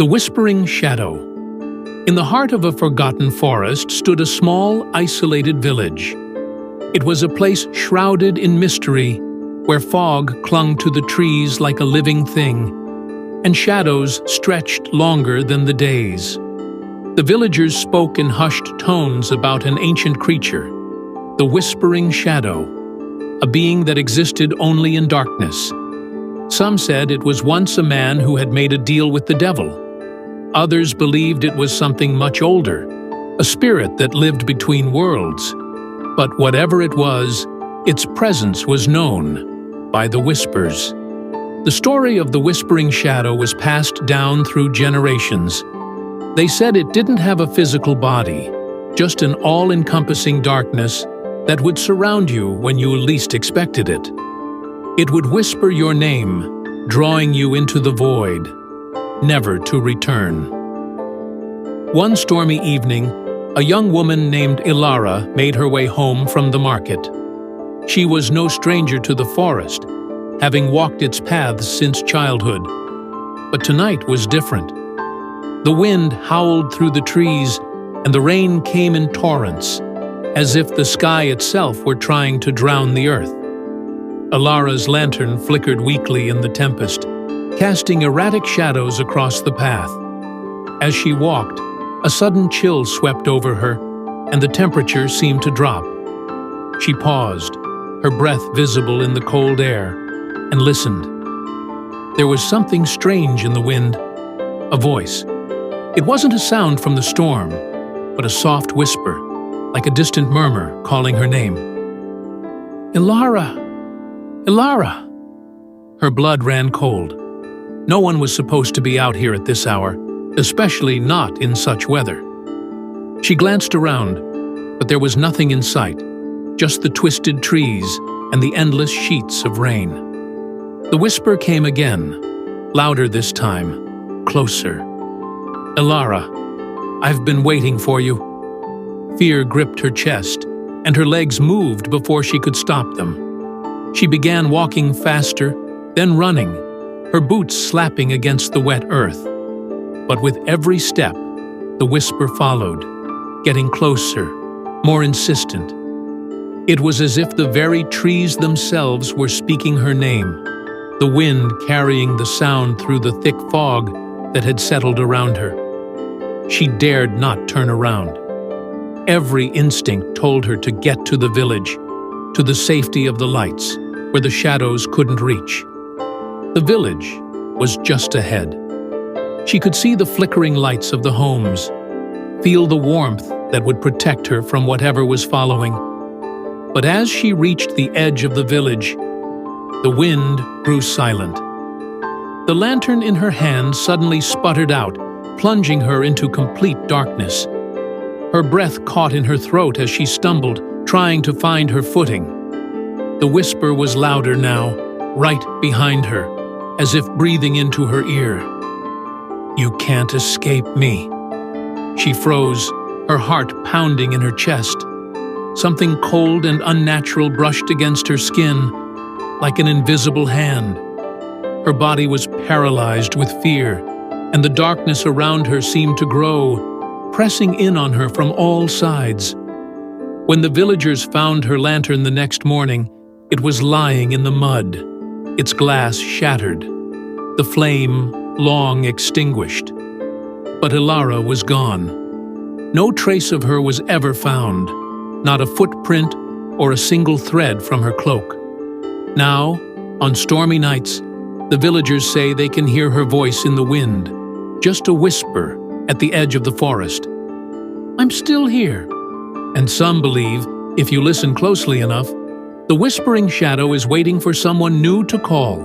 The Whispering Shadow. In the heart of a forgotten forest stood a small, isolated village. It was a place shrouded in mystery, where fog clung to the trees like a living thing, and shadows stretched longer than the days. The villagers spoke in hushed tones about an ancient creature, the Whispering Shadow, a being that existed only in darkness. Some said it was once a man who had made a deal with the devil. Others believed it was something much older, a spirit that lived between worlds. But whatever it was, its presence was known by the whispers. The story of the Whispering Shadow was passed down through generations. They said it didn't have a physical body, just an all-encompassing darkness that would surround you when you least expected it. It would whisper your name, drawing you into the void, never to return. One stormy evening, a young woman named Elara made her way home from the market. She was no stranger to the forest, having walked its paths since childhood. But tonight was different. The wind howled through the trees, and the rain came in torrents, as if the sky itself were trying to drown the earth. Elara's lantern flickered weakly in the tempest, casting erratic shadows across the path. As she walked, a sudden chill swept over her, and the temperature seemed to drop. She paused, her breath visible in the cold air, and listened. There was something strange in the wind, a voice. It wasn't a sound from the storm, but a soft whisper, like a distant murmur calling her name. Elara! Elara! Her blood ran cold. No one was supposed to be out here at this hour, especially not in such weather. She glanced around, but there was nothing in sight, just the twisted trees and the endless sheets of rain. The whisper came again, louder this time, closer. Elara, I've been waiting for you. Fear gripped her chest, and her legs moved before she could stop them. She began walking faster, then running, her boots slapping against the wet earth. But with every step, the whisper followed, getting closer, more insistent. It was as if the very trees themselves were speaking her name, the wind carrying the sound through the thick fog that had settled around her. She dared not turn around. Every instinct told her to get to the village, to the safety of the lights, where the shadows couldn't reach. The village was just ahead. She could see the flickering lights of the homes, feel the warmth that would protect her from whatever was following. But as she reached the edge of the village, the wind grew silent. The lantern in her hand suddenly sputtered out, plunging her into complete darkness. Her breath caught in her throat as she stumbled, trying to find her footing. The whisper was louder now, right behind her, as if breathing into her ear. You can't escape me. She froze, her heart pounding in her chest. Something cold and unnatural brushed against her skin, like an invisible hand. Her body was paralyzed with fear, and the darkness around her seemed to grow, pressing in on her from all sides. When the villagers found her lantern the next morning, it was lying in the mud, its glass shattered, the flame long extinguished. But Elara was gone. No trace of her was ever found, not a footprint or a single thread from her cloak. Now, on stormy nights, the villagers say they can hear her voice in the wind, just a whisper at the edge of the forest. I'm still here. And some believe, if you listen closely enough, the Whispering Shadow is waiting for someone new to call.